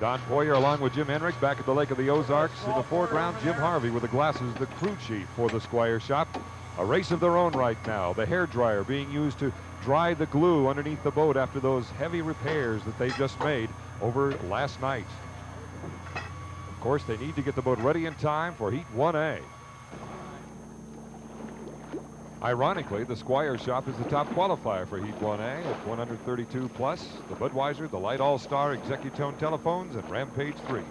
Don Poyer along with Jim Henrik back at the Lake of the Ozarks. In the foreground, Jim Harvey with the glasses, the crew chief for the Squire Shop. A race of their own right now. The hair dryer being used to dry the glue underneath the boat after those heavy repairs that they just made over last night. Of course, they need to get the boat ready in time for Heat 1A. Ironically, the Squire Shop is the top qualifier for Heat 1A at 132 plus. The Budweiser, the Lite All-Star, Executone Telephones, and Rampage 3.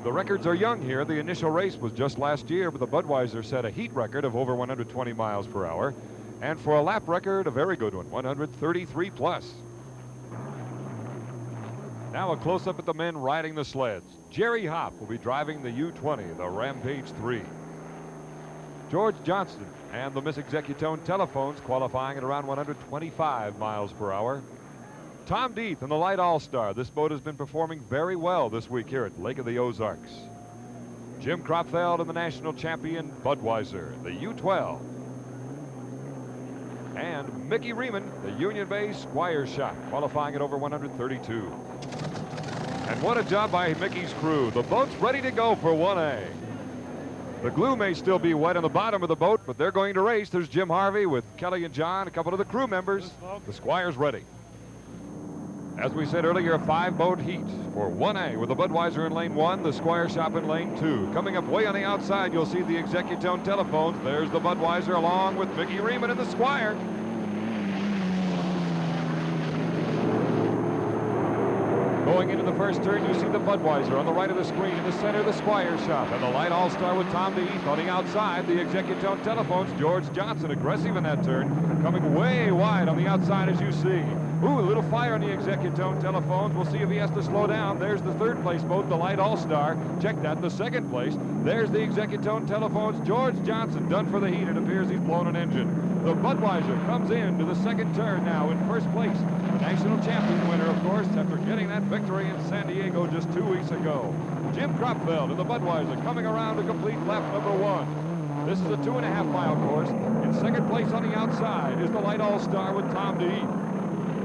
The records are young here. The initial race was just last year, but the Budweiser set a heat record of over 120 miles per hour. And for a lap record, a very good one, 133 plus. Now a close-up at the men riding the sleds. Jerry Hopp will be driving the U-20, the Rampage 3. George Johnston and the Miss Executone Telephones qualifying at around 125 miles per hour. Tom Deeth and the Lite All-Star. This boat has been performing very well this week here at Lake of the Ozarks. Jim Kropfeld and the national champion Budweiser, the U-12. And Mickey Riemann, the Union Bay Squire Shop, qualifying at over 132. And what a job by Mickey's crew. The boat's ready to go for 1A. The glue may still be wet on the bottom of the boat, but they're going to race. There's Jim Harvey with Kelly and John, a couple of the crew members. The Squire's ready. As we said earlier, a 5-boat heat for 1A with the Budweiser in lane 1, the Squire Shop in lane 2. Coming up way on the outside, you'll see the Executone Telephones. There's the Budweiser along with Mickey Riemann and the Squire. Going into the first turn, you see the Budweiser on the right of the screen. In the center, the Squire Shop. And the Lite All-Star with Tom Deeth. On the outside, the Executone Telephones. George Johnson, aggressive in that turn. Coming way wide on the outside, as you see. Ooh, a little fire on the Executone Telephones. We'll see if he has to slow down. There's the third place boat, the Lite All-Star. Check that, the second place. There's the Executone Telephones. George Johnson done for the heat. It appears he's blown an engine. The Budweiser comes into the second turn now in first place. The national champion winner, of course, after getting that victory in San Diego just 2 weeks ago. Jim Kropfeld in the Budweiser coming around to complete lap number 1. This is a 2.5-mile course. In second place on the outside is the Lite All-Star with Tom Deeth.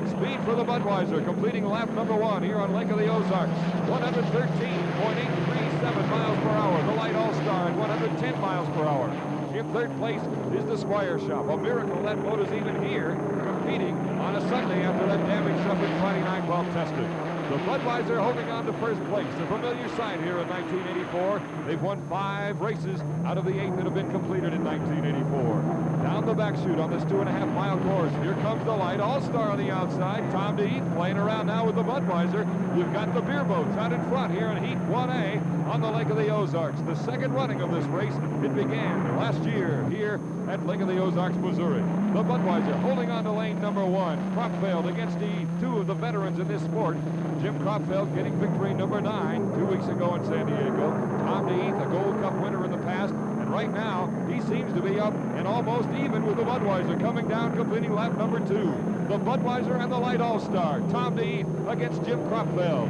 Speed for the Budweiser, completing lap number 1 here on Lake of the Ozarks. 113.837 miles per hour. The Lite All-Star at 110 miles per hour. In third place is the Squire Shop. A miracle that boat is even here, competing on a Sunday after that damage suffered Friday night while testing. The Budweiser holding on to first place. A familiar sight here in 1984. They've won 5 races out of the 8 that have been completed in 1984. Down the back chute on this 2.5-mile course. Here comes the Lite All-Star on the outside. Tom Deeth playing around now with the Budweiser. You've got the beer boats out in front here in Heat 1A on the Lake of the Ozarks. The second running of this race. It began last year here at Lake of the Ozarks, Missouri. The Budweiser holding on to lane number 1. Kropfeld against Deeth, 2 of the veterans in this sport. Jim Kropfeld getting victory number 9 2 weeks ago in San Diego. Tom Deeth, a Gold Cup winner in the past. And right now, he seems to be up and almost even with the Budweiser coming down, completing lap number 2. The Budweiser and the Lite All-Star. Tom Deeth against Jim Kropfeld.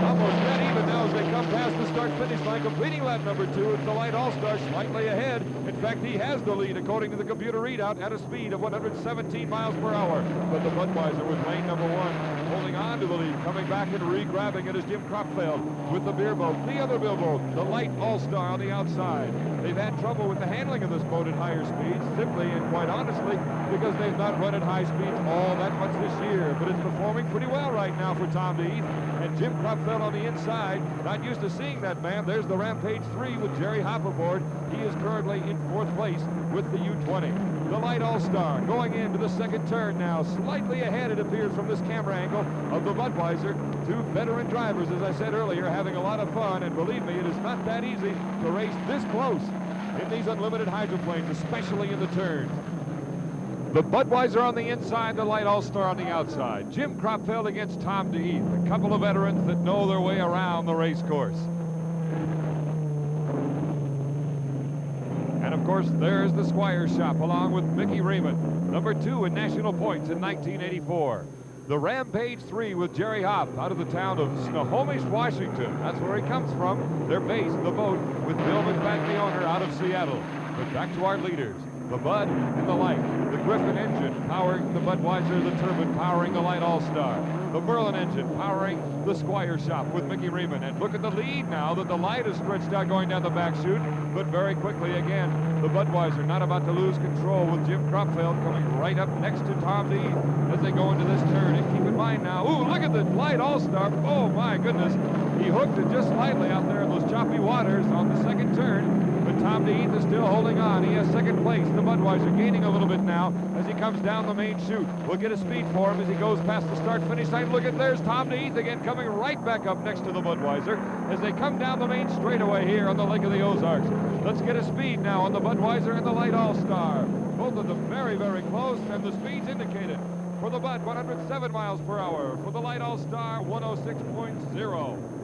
Almost dead even now as they come past the start-finish line, completing lap number 2. It's the Lite All-Star slightly ahead. In fact, he has the lead according to the computer readout at a speed of 117 miles per hour. But the Budweiser with lane number 1 holding on to the lead, coming back and re-grabbing it is Jim Kropfeld with the beer boat. The other beer boat, the Lite All-Star on the outside. They've had trouble with the handling of this boat at higher speeds, simply and quite honestly, because they've not run at high speeds all that much this year. But it's performing pretty well right now for Tom Deeth. And Jim Kropfeld on the inside, not used to seeing that man. There's the Rampage 3 with Jerry Hopp aboard. He is currently in 4th place with the U-20. The Lite All-Star going into the second turn now. Slightly ahead, it appears, from this camera angle of the Budweiser. 2 veteran drivers, as I said earlier, having a lot of fun. And believe me, it is not that easy to race this close in these unlimited hydroplanes, especially in the turns. The Budweiser on the inside, the Lite All-Star on the outside. Jim Kropfeld against Tom Deeth, a couple of veterans that know their way around the race course. And of course, there's the Squire Shop along with Mickey Riemann, number 2 in national points in 1984. The Rampage 3 with Jerry Hopp out of the town of Snohomish, Washington. That's where he comes from. They're based, the boat, with Bill McFadden, the owner, out of Seattle. But back to our leaders, the Bud and the Lite. The Griffin engine powering the Budweiser, the turbine powering the Lite All-Star. The Merlin engine powering the Squire shop with Mickey Riemann. And look at the lead now that the Lite is stretched out going down the back chute. But very quickly again, the Budweiser not about to lose control with Jim Kropfeld coming right up next to Tom Dean as they go into this turn. And keep in mind now, ooh, look at the Lite All-Star. Oh my goodness. He hooked it just slightly out there in those choppy waters on the second turn. But Tom DeHeath is still holding on. He has second place. The Budweiser gaining a little bit now as he comes down the main chute. We'll get a speed for him as he goes past the start-finish line. Look at, there's Tom DeHeath again coming right back up next to the Budweiser as they come down the main straightaway here on the Lake of the Ozarks. Let's get a speed now on the Budweiser and the Lite All-Star. Both of them very, very close, and the speeds indicated. For the Bud, 107 miles per hour. For the Lite All-Star, 106.0.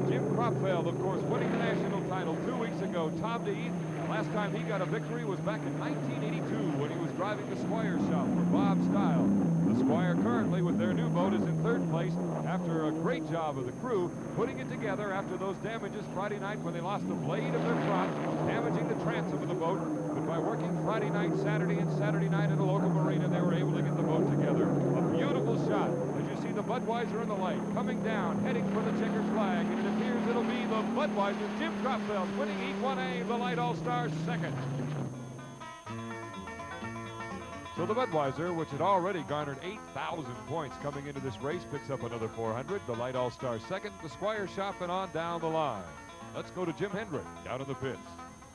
Jim Kropfeld, of course, winning the national title 2 weeks ago. Tom DeHeath, last time he got a victory was back in 1982 when he was driving the Squire shop for Bob Style. The Squire currently, with their new boat, is in third place after a great job of the crew putting it together after those damages Friday night when they lost the blade of their prop, damaging the transom of the boat. But by working Friday night, Saturday, and Saturday night at a local marina, they were able to get the boat together. A beautiful shot as you see the Budweiser and the Lite coming down, heading for the checkered flag, and it appears it'll be the Budweiser, Jim Kropfeld, winning Heat 1A, the Lite All-Star second. So the Budweiser, which had already garnered 8,000 points coming into this race, picks up another 400. The Lite All-Star second, the Squire shop, and on down the line. Let's go to Jim Hendrick down in the pits.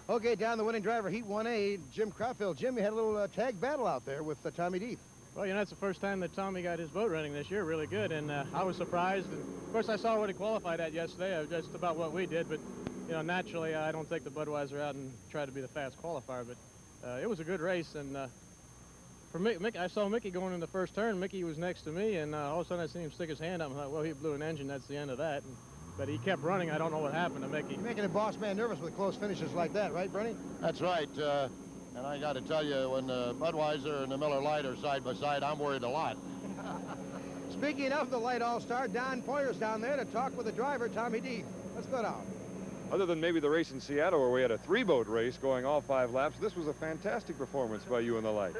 Okay, down the winning driver, Heat 1A, Jim Kropfeld. Jim, you had a little tag battle out there with Tommy Deeth. Well, you know, it's the first time that Tommy got his boat running this year really good, and I was surprised. And of course, I saw what he qualified at yesterday, just about what we did, but, you know, naturally, I don't take the Budweiser out and try to be the fast qualifier, but it was a good race, and for Mickey, I saw Mickey going in the first turn. Mickey was next to me, and all of a sudden I seen him stick his hand up. I thought, well, he blew an engine. That's the end of that. But he kept running. I don't know what happened to Mickey. You're making a boss man nervous with close finishes like that, right, Bernie? That's right. And I got to tell you, when the Budweiser and the Miller Lite are side by side, I'm worried a lot. Speaking of the Lite All-Star, Don Poyer's down there to talk with the driver, Tommy Deeth. Let's go down. Other than maybe the race in Seattle where we had a three-boat race going all 5 laps, this was a fantastic performance by you and the Lite.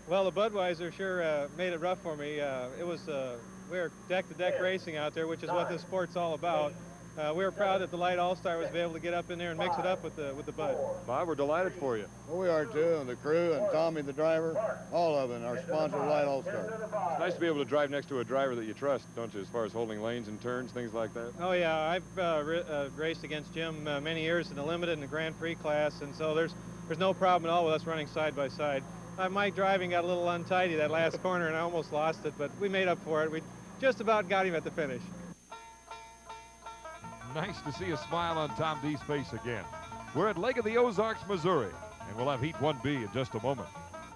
Well, the Budweiser sure made it rough for me. We were deck-to-deck racing out there, which is what this sport's all about. We were proud that the Lite All-Star was able to get up in there and mix it up with the Bud. Bob, we're delighted for you. Well, we are too, and the crew, and Tommy the driver, all of them, our sponsor, Lite All-Star. It's nice to be able to drive next to a driver that you trust, don't you, as far as holding lanes and turns, things like that? Oh, yeah. I've raced against Jim many years in the Limited and the Grand Prix class, and so there's no problem at all with us running side by side. My driving got a little untidy that last corner, and I almost lost it, but we made up for it. We just about got him at the finish. Nice to see a smile on Tom Deeth's face again. We're at Lake of the Ozarks, Missouri, and we'll have Heat 1B in just a moment.